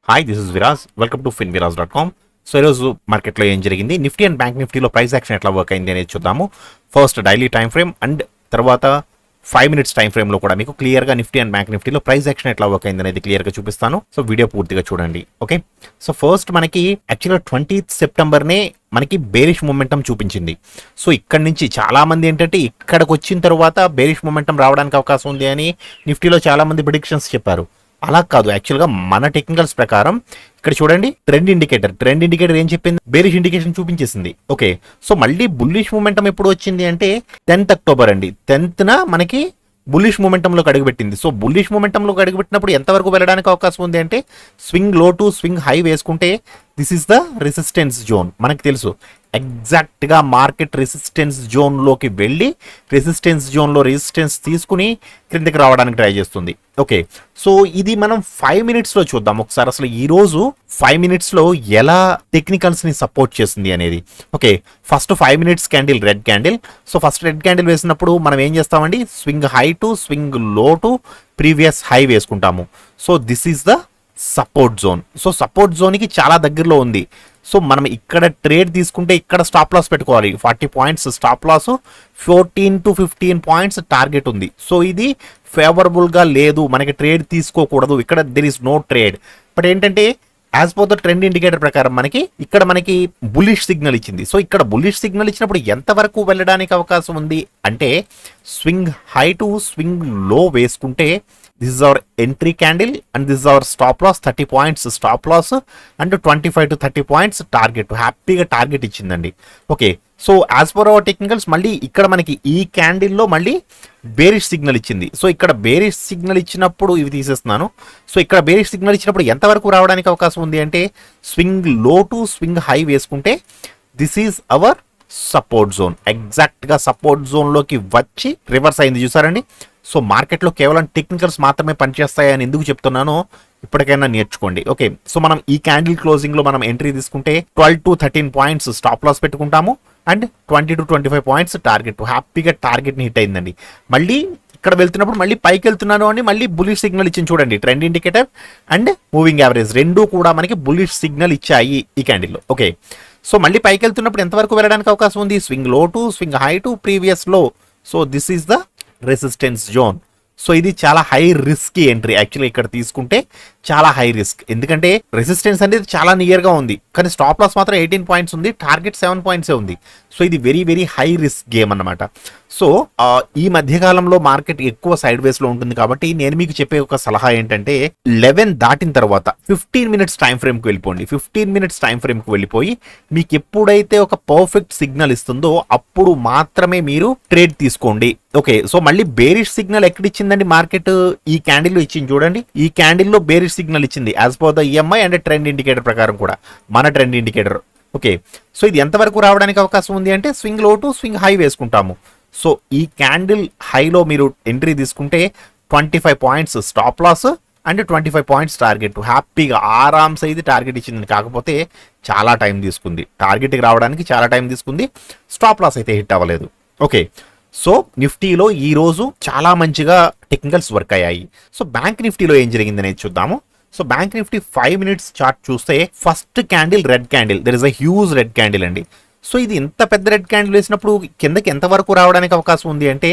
Hi, this is Viraj. Welcome to finviraj.com. So ఈరోజు మార్కెట్లో ఏం జరిగింది, నిఫ్టీ అండ్ బ్యాంక్ నిఫ్టీలో ప్రైస్ యాక్షన్ ఎట్లా వర్క్ అయింది అనేది చూద్దాము. First daily time frame and తర్వాత 5 minutes టైం ఫ్రేమ్లో కూడా మీకు క్లియర్గా నిఫ్టీ అండ్ బ్యాంక్ నిఫ్టీలో ప్రైస్ యాక్షన్ ఎట్లా వర్క్ అయింది అనేది క్లియర్గా చూపిస్తాను. సో వీడియో పూర్తిగా చూడండి. ఓకే, సో ఫస్ట్ మనకి యాక్చువల్గా 20th సెప్టెంబర్నే మనకి బేరిష్ మొమెంటం చూపించింది. సో ఇక్కడ నుంచి చాలా మంది ఏంటంటే ఇక్కడికి వచ్చిన తర్వాత బేరిష్ మొమెంటం రావడానికి అవకాశం ఉంది అని నిఫ్టీలో చాలా మంది ప్రిడిక్షన్స్ చెప్పారు. అలా కాదు, యాక్చువల్గా మన టెక్నికల్స్ ప్రకారం ఇక్కడ చూడండి, ట్రెండ్ ఇండికేటర్ ఏం చెప్పింది, బేరిష్ ఇండికేషన్ చూపించేసింది. ఓకే, సో మళ్ళీ బుల్లిష్ మూమెంటం ఎప్పుడు వచ్చింది అంటే 10th అక్టోబర్ అండి. 10th మనకి బుల్లిష్ మూమెంటంలోకి అడుగుపెట్టింది. సో బుల్లిష్ మూమెంటంలోకి అడుగుపెట్టినప్పుడు ఎంతవరకు వెళ్ళడానికి అవకాశం ఉంది అంటే swing low to swing high వేసుకుంటే this is the resistance zone. మనకు తెలుసు ఎగ్జాక్ట్గా మార్కెట్ రెసిస్టెన్స్ జోన్లోకి వెళ్ళి రెసిస్టెన్స్ జోన్లో రెసిస్టెన్స్ తీసుకుని క్రిందకి రావడానికి ట్రై చేస్తుంది. ఓకే, సో ఇది మనం 5 minutesలో చూద్దాం ఒకసారి, అసలు ఈరోజు 5 minutesలో ఎలా టెక్నికల్స్ని సపోర్ట్ చేస్తుంది అనేది. Okay, first 5 minutes candle, red candle. So first red candle వేసినప్పుడు మనం ఏం చేస్తామండి, swing high to swing low to previous high వేసుకుంటాము. So this is the support zone. So support జోన్కి చాలా దగ్గరలో ఉంది. సో మనం ఇక్కడ ట్రేడ్ తీసుకుంటే ఇక్కడ స్టాప్ లాస్ పెట్టుకోవాలి. 40 points stop loss, 14 to 15 points target ఉంది. సో ఇది ఫేవరబుల్గా లేదు, మనకి ట్రేడ్ తీసుకోకూడదు, ఇక్కడ there is no trade. But ఏంటంటే as per the trend indicator ప్రకారం మనకి బుల్లిష్ సిగ్నల్ ఇచ్చింది. సో ఇక్కడ బుల్లిష్ సిగ్నల్ ఇచ్చినప్పుడు ఎంతవరకు వెళ్ళడానికి అవకాశం ఉంది అంటే swing high to swing low వేసుకుంటే this is our entry candle and this is our stop loss. 30 points stop loss and 25 to 30 points target. హ్యాపీగా టార్గెట్ ఇచ్చిందండి. Okay, so as per our technicals మళ్ళీ ఇక్కడ మనకి ఈ క్యాండిల్లో మళ్ళీ బేరిష్ సిగ్నల్ ఇచ్చింది. సో ఇక్కడ బేరిష్ సిగ్నల్ ఇచ్చినప్పుడు ఇవి తీసేస్తున్నాను. సో ఇక్కడ బేరిష్ సిగ్నల్ ఇచ్చినప్పుడు ఎంతవరకు రావడానికి అవకాశం ఉంది అంటే swing low to swing high వేసుకుంటే this is our support zone. ఎగ్జాక్ట్గా సపోర్ట్ జోన్లోకి వచ్చి రివర్స్ అయింది, చూసారండి. సో మార్కెట్లో కేవలం టెక్నికల్స్ మాత్రమే పనిచేస్తాయని ఎందుకు చెప్తున్నానో ఇప్పటికైనా నేర్చుకోండి. ఓకే, సో మనం ఈ క్యాండిల్ క్లోజింగ్లో మనం ఎంట్రీ తీసుకుంటే 12 to 13 points స్టాప్ లాస్ పెట్టుకుంటాము అండ్ 20 to 25 points టార్గెట్. హ్యాపీగా టార్గెట్ని హిట్ అయిందండి. మళ్ళీ ఇక్కడ వెళ్తున్నప్పుడు మళ్ళీ పైకి వెళ్తున్నాను అని మళ్ళీ బుల్లిష్ సిగ్నల్ ఇచ్చింది చూడండి. Trend indicator and moving average రెండూ కూడా మనకి బుల్లిష్ సిగ్నల్ ఇచ్చాయి ఈ క్యాండిల్లో. ఓకే, సో మళ్ళీ పైకి వెళ్తున్నప్పుడు ఎంతవరకు వెళ్ళడానికి అవకాశం ఉంది, swing low to swing high to previous low. So this is the resistance zone. So ఇది చాలా హై రిస్క్ ఎంట్రీ. యాక్చువల్లీ ఇక్కడ తీసుకుంటే చాలా హై రిస్క్, ఎందుకంటే రెసిస్టెన్స్ అనేది చాలా నియర్గా ఉంది కానీ స్టాప్ లాస్ మాత్రం 18 points ఉంది, టార్గెట్ 7 points ఉంది. సో ఇది very very high risk game అన్నమాట. సో ఈ మధ్యకాలంలో మార్కెట్ ఎక్కువ సైడ్ వేస్లో ఉంటుంది కాబట్టి నేను మీకు చెప్పే ఒక సలహా ఏంటంటే 11 దాటిన తర్వాత 15 minutes టైం ఫ్రేమ్కి వెళ్ళిపోండి. 15 minutes టైం ఫ్రేమ్కి వెళ్ళిపోయి మీకు ఎప్పుడైతే ఒక పర్ఫెక్ట్ సిగ్నల్ ఇస్తుందో అప్పుడు మాత్రమే మీరు ట్రేడ్ తీసుకోండి. ఓకే, సో మళ్ళీ బేరిష్ సిగ్నల్ ఎక్కడ ఇచ్చిందండి మార్కెట్, ఈ క్యాండిల్లో ఇచ్చింది చూడండి. ఈ క్యాండిల్లో బేరిష్ సిగ్నల్ ఇచ్చింది as per the EMI and trend indicator ప్రకారం కూడా, మన ట్రెండ్ ఇండికేటర్. ఓకే, సో ఇది ఎంతవరకు రావడానికి అవకాశం ఉంది అంటే swing low to swing high వేసుకుంటాము. సో ఈ క్యాండిల్ హైలో మీరు ఎంట్రీ తీసుకుంటే 25 points stop loss and 25 points target. హ్యాపీగా ఆరామ్స్ అయితే టార్గెట్ ఇచ్చింది, కాకపోతే చాలా టైం తీసుకుంది, టార్గెట్కి రావడానికి చాలా టైం తీసుకుంది, స్టాప్ లాస్ అయితే హిట్ అవ్వలేదు. ఓకే, సో నిఫ్టీలో ఈరోజు చాలా మంచిగా టెక్నికల్స్ వర్క్ అయ్యాయి. సో బ్యాంక్ నిఫ్టీలో ఏం జరిగింది అనేది చూద్దాము. So bank Nifty 5 minutes chart చూస్తే first candle red candle, there is a huge red candle అండి. సో ఇది ఇంత పెద్ద రెడ్ క్యాండిల్ వేసినప్పుడు కిందకి ఎంతవరకు రావడానికి అవకాశం ఉంది అంటే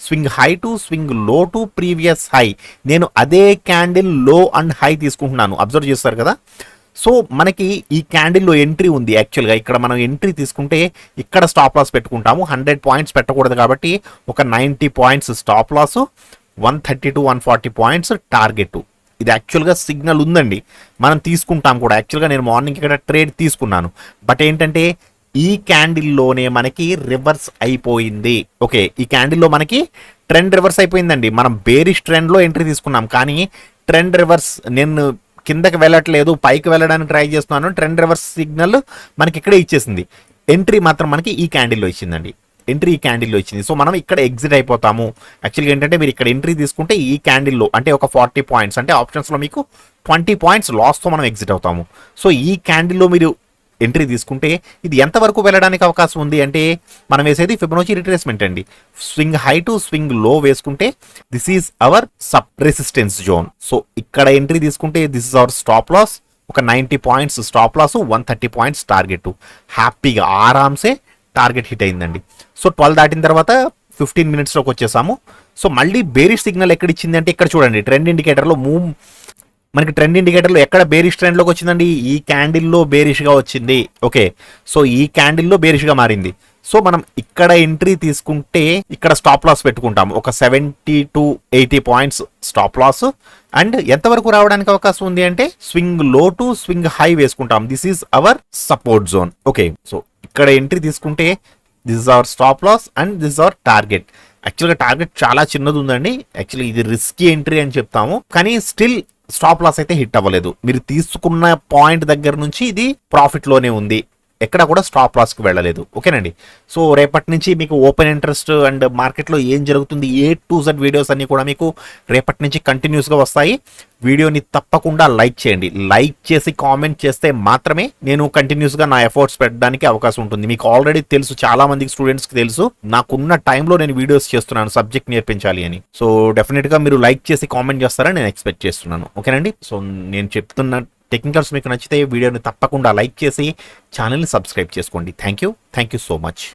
swing high to swing low to previous high. నేను అదే క్యాండిల్ లో అండ్ హై తీసుకుంటున్నాను, అబ్జర్వ్ చేస్తారు కదా. సో మనకి ఈ క్యాండిల్లో ఎంట్రీ ఉంది. యాక్చువల్గా ఇక్కడ మనం ఎంట్రీ తీసుకుంటే ఇక్కడ స్టాప్ లాస్ పెట్టుకుంటాము. 100 points పెట్టకూడదు కాబట్టి ఒక 90 points stop loss, 130 to 140 points target. ఇది యాక్చువల్గా సిగ్నల్ ఉందండి, మనం తీసుకుంటాం కూడా. యాక్చువల్గా నేను మార్నింగ్ ఇక్కడ ట్రేడ్ తీసుకున్నాను, బట్ ఏంటంటే ఈ క్యాండిల్లోనే మనకి రివర్స్ అయిపోయింది. ఓకే, ఈ క్యాండిల్లో మనకి ట్రెండ్ రివర్స్ అయిపోయిందండి. మనం బేరిష్ ట్రెండ్లో ఎంట్రీ తీసుకున్నాం కానీ ట్రెండ్ రివర్స్, నేను కిందకి వెళ్ళట్లేదు పైకి వెళ్ళడానికి ట్రై చేస్తున్నాను, ట్రెండ్ రివర్స్ సిగ్నల్ మనకి ఇక్కడే ఇచ్చేసింది. ఎంట్రీ మాత్రం మనకి ఈ క్యాండిల్లో ఇచ్చిందండి, ఎంట్రీ ఈ క్యాండిల్లో ఇచ్చింది. సో మనం ఇక్కడ ఎగ్జిట్ అయిపోతాము. యాక్చువల్గా ఏంటంటే మీరు ఇక్కడ ఎంట్రీ తీసుకుంటే ఈ క్యాండిల్లో అంటే ఒక 40 points అంటే ఆప్షన్స్లో మీకు 20 points లాస్తో మనం ఎగ్జిట్ అవుతాము. సో ఈ క్యాండిల్లో మీరు ఎంట్రీ తీసుకుంటే ఇది ఎంతవరకు వెళ్ళడానికి అవకాశం ఉంది అంటే మనం వేసేది ఫిబొనాచి రిట్రేస్మెంట్ అండి. Swing high to swing low వేసుకుంటే this is our sub resistance zone. So ఇక్కడ ఎంట్రీ తీసుకుంటే this is our stop loss. ఒక 90 points stop loss, 130 points target. హ్యాపీగా ఆరామ్సే టార్గెట్ హిట్ అయిందండి. సో 12 దాటిన తర్వాత 15 మినిట్స్లోకి వచ్చేసాము. సో మళ్ళీ బేరిష్ సిగ్నల్ ఎక్కడ ఇచ్చింది అంటే ఇక్కడ చూడండి, ట్రెండ్ ఇండికేటర్లో మనకి ట్రెండ్ ఇండికేటర్లో ఎక్కడ బేరిష్ ట్రెండ్లోకి వచ్చిందండి, ఈ క్యాండిల్లో బేరిష్గా వచ్చింది. ఓకే, సో ఈ క్యాండిల్లో బేరిష్గా మారింది. సో మనం ఇక్కడ ఎంట్రీ తీసుకుంటే ఇక్కడ స్టాప్ లాస్ పెట్టుకుంటాము, ఒక 70 to 80 points stop loss. And ఎంతవరకు రావడానికి అవకాశం ఉంది అంటే swing low to swing high వేసుకుంటాం. This is our support zone. Okay, so ఇక్కడ ఎంట్రీ తీసుకుంటే this is our stop loss and this is our target. యాక్చువల్గా టార్గెట్ చాలా చిన్నది ఉందండి. యాక్చువల్లీ ఇది రిస్కీ ఎంట్రీ అని చెప్తాము, కానీ స్టిల్ స్టాప్ లాస్ అయితే హిట్ అవ్వలేదు. మీరు తీసుకున్న పాయింట్ దగ్గర నుంచి ఇది ప్రాఫిట్ లోనే ఉంది, ఎక్కడ కూడా స్టాప్ లాస్కి వెళ్ళలేదు. ఓకేనండి. సో రేపటి నుంచి మీకు ఓపెన్ ఇంట్రెస్ట్ అండ్ మార్కెట్లో ఏం జరుగుతుంది A to Z వీడియోస్ అన్ని కూడా మీకు రేపటి నుంచి కంటిన్యూస్గా వస్తాయి. వీడియోని తప్పకుండా లైక్ చేయండి. లైక్ చేసి కామెంట్ చేస్తే మాత్రమే నేను కంటిన్యూస్గా నా ఎఫర్ట్స్ పెట్టడానికి అవకాశం ఉంటుంది. మీకు ఆల్రెడీ తెలుసు, చాలా మందికి స్టూడెంట్స్కి తెలుసు, నాకున్న టైంలో నేను వీడియోస్ చేస్తున్నాను సబ్జెక్ట్ నేర్పించాలి అని. సో డెఫినెట్గా మీరు లైక్ చేసి కామెంట్ చేస్తారని నేను ఎక్స్పెక్ట్ చేస్తున్నాను. ఓకేనండి. సో నేను చెప్తున్న టెక్నికల్స్ మీకు నచ్చితే వీడియోని తప్పకుండా లైక్ చేసి ఛానల్ని సబ్స్క్రైబ్ చేసుకోండి. Thank you so much.